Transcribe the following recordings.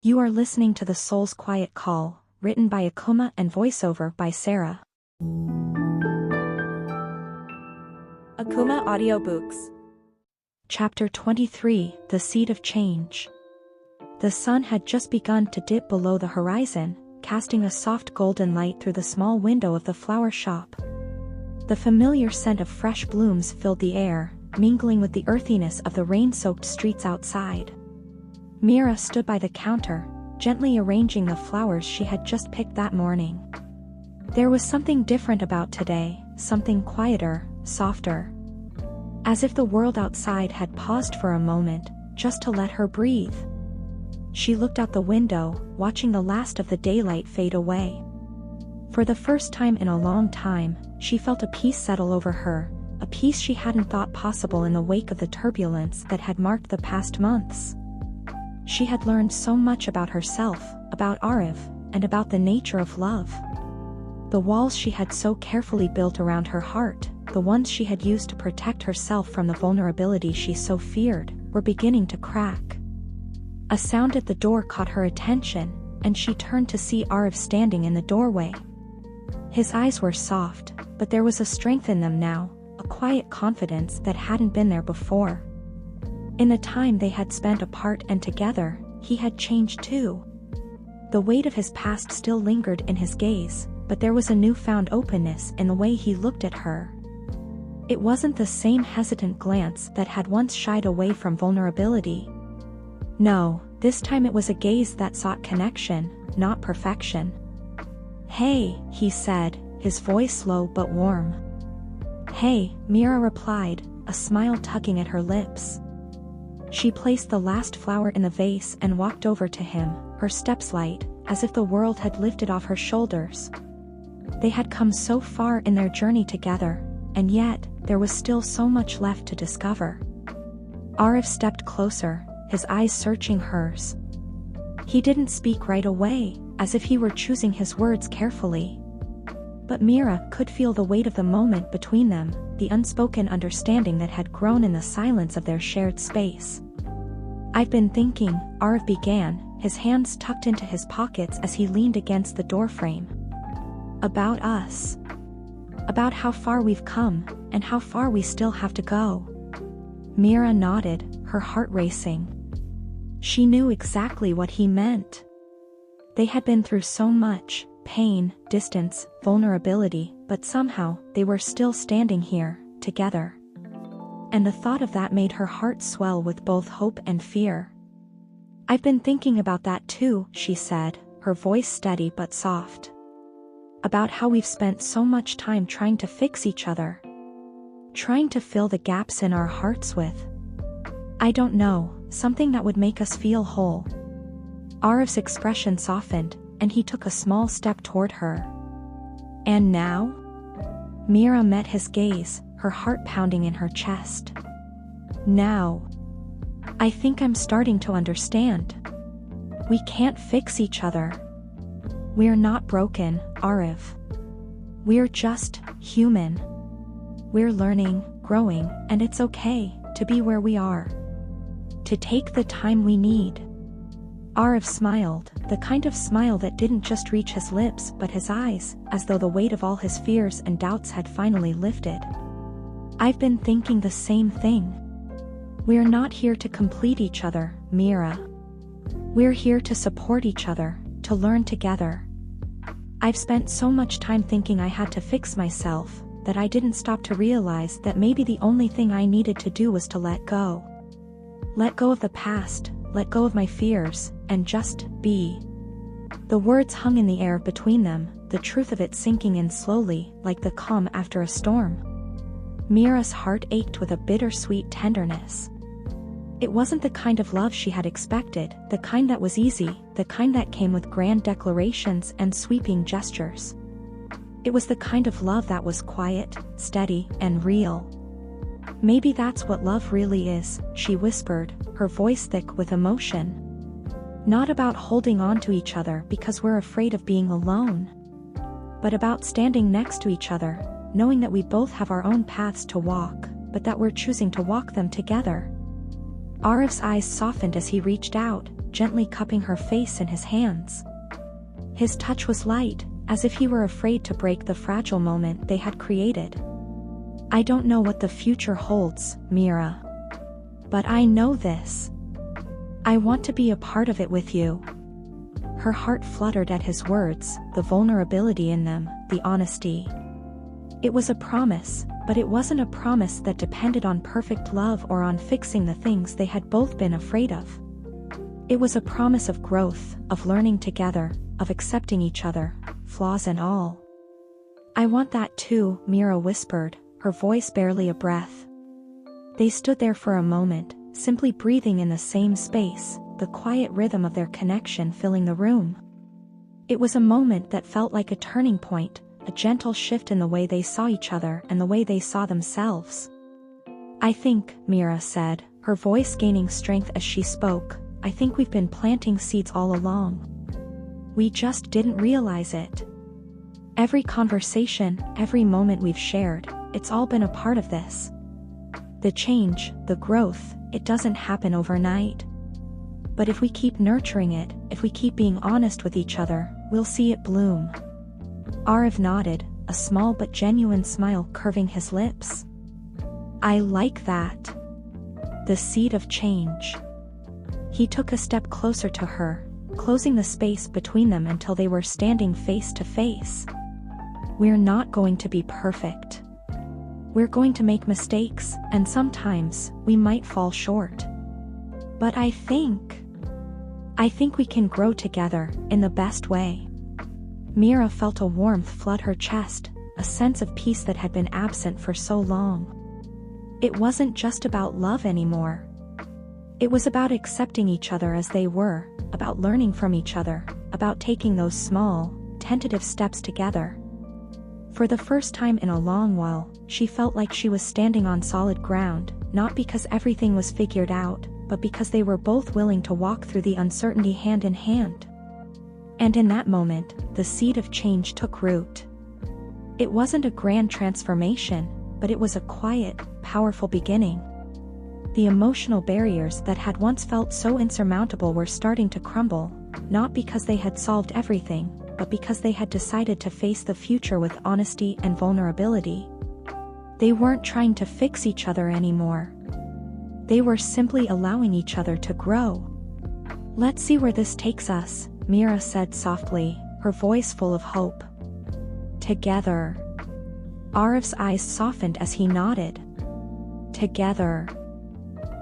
You are listening to The Soul's Quiet Call, written by Akumah and voiceover by Sara. Akumah Audiobooks. Chapter 23, The Seed of Change. The sun had just begun to dip below the horizon, casting a soft golden light through the small window of the flower shop. The familiar scent of fresh blooms filled the air, mingling with the earthiness of the rain-soaked streets outside. Meera stood by the counter, gently arranging the flowers she had just picked that morning. There was something different about today, something quieter, softer. As if the world outside had paused for a moment, just to let her breathe. She looked out the window, watching the last of the daylight fade away. For the first time in a long time, she felt a peace settle over her, a peace she hadn't thought possible in the wake of the turbulence that had marked the past months. She had learned so much about herself, about Aarav, and about the nature of love. The walls she had so carefully built around her heart, the ones she had used to protect herself from the vulnerability she so feared, were beginning to crack. A sound at the door caught her attention, and she turned to see Aarav standing in the doorway. His eyes were soft, but there was a strength in them now, a quiet confidence that hadn't been there before. In the time they had spent apart and together, he had changed too. The weight of his past still lingered in his gaze, but there was a newfound openness in the way he looked at her. It wasn't the same hesitant glance that had once shied away from vulnerability. No, this time it was a gaze that sought connection, not perfection. "Hey," he said, his voice slow but warm. "Hey," Meera replied, a smile tugging at her lips. She placed the last flower in the vase and walked over to him, her steps light, as if the world had lifted off her shoulders. They had come so far in their journey together, and yet, there was still so much left to discover. Aarav stepped closer, his eyes searching hers. He didn't speak right away, as if he were choosing his words carefully. But Meera could feel the weight of the moment between them, the unspoken understanding that had grown in the silence of their shared space. "I've been thinking," Aarav began, his hands tucked into his pockets as he leaned against the doorframe. "About us. About how far we've come, and how far we still have to go." Meera nodded, her heart racing. She knew exactly what he meant. They had been through so much, pain, distance, vulnerability, but somehow, they were still standing here, together. And the thought of that made her heart swell with both hope and fear. "I've been thinking about that too," she said, her voice steady but soft. "About how we've spent so much time trying to fix each other. Trying to fill the gaps in our hearts with, I don't know, something that would make us feel whole." Aarav's expression softened, and he took a small step toward her. "And now?" Meera met his gaze, her heart pounding in her chest. "Now. I think I'm starting to understand. We can't fix each other. We're not broken, Aarav. We're just human. We're learning, growing, and it's okay to be where we are. To take the time we need." Aarav smiled, the kind of smile that didn't just reach his lips but his eyes, as though the weight of all his fears and doubts had finally lifted. "I've been thinking the same thing. We're not here to complete each other, Meera. We're here to support each other, to learn together. I've spent so much time thinking I had to fix myself, that I didn't stop to realize that maybe the only thing I needed to do was to let go. Let go of the past, let go of my fears, and just be." The words hung in the air between them, the truth of it sinking in slowly, like the calm after a storm. Meera's heart ached with a bittersweet tenderness. It wasn't the kind of love she had expected, the kind that was easy, the kind that came with grand declarations and sweeping gestures. It was the kind of love that was quiet, steady, and real. "Maybe that's what love really is," she whispered, her voice thick with emotion. "Not about holding on to each other because we're afraid of being alone. But about standing next to each other, knowing that we both have our own paths to walk, but that we're choosing to walk them together." Aarav's eyes softened as he reached out, gently cupping her face in his hands. His touch was light, as if he were afraid to break the fragile moment they had created. "I don't know what the future holds, Meera. But I know this. I want to be a part of it with you." Her heart fluttered at his words, the vulnerability in them, the honesty. It was a promise, but it wasn't a promise that depended on perfect love or on fixing the things they had both been afraid of. It was a promise of growth, of learning together, of accepting each other, flaws and all. "I want that too," Meera whispered, her voice barely a breath. They stood there for a moment, simply breathing in the same space, the quiet rhythm of their connection filling the room. It was a moment that felt like a turning point, a gentle shift in the way they saw each other and the way they saw themselves. "I think," Meera said, her voice gaining strength as she spoke, "I think we've been planting seeds all along. We just didn't realize it. Every conversation, every moment we've shared, it's all been a part of this. The change, the growth, it doesn't happen overnight. But if we keep nurturing it, if we keep being honest with each other, we'll see it bloom." Aarav nodded, a small but genuine smile curving his lips. "I like that. The seed of change." He took a step closer to her, closing the space between them until they were standing face to face. "We're not going to be perfect. We're going to make mistakes, and sometimes, we might fall short. But I think we can grow together, in the best way." Meera felt a warmth flood her chest, a sense of peace that had been absent for so long. It wasn't just about love anymore. It was about accepting each other as they were, about learning from each other, about taking those small, tentative steps together. For the first time in a long while, she felt like she was standing on solid ground, not because everything was figured out, but because they were both willing to walk through the uncertainty hand in hand. And in that moment, the seed of change took root. It wasn't a grand transformation, but it was a quiet, powerful beginning. The emotional barriers that had once felt so insurmountable were starting to crumble, not because they had solved everything, but because they had decided to face the future with honesty and vulnerability. They weren't trying to fix each other anymore. They were simply allowing each other to grow. "Let's see where this takes us," Meera said softly, her voice full of hope. "Together." Aarav's eyes softened as he nodded. "Together."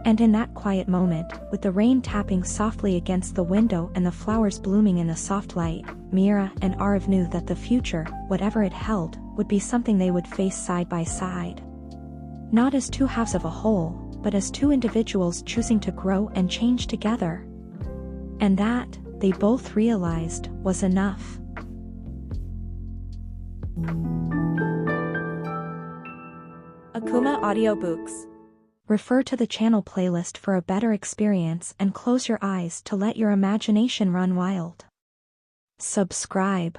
And in that quiet moment, with the rain tapping softly against the window and the flowers blooming in the soft light, Meera and Aarav knew that the future, whatever it held, would be something they would face side by side. Not as two halves of a whole, but as two individuals choosing to grow and change together. And that, they both realized, was enough. Akumah Audiobooks. Refer to the channel playlist for a better experience and close your eyes to let your imagination run wild. Subscribe.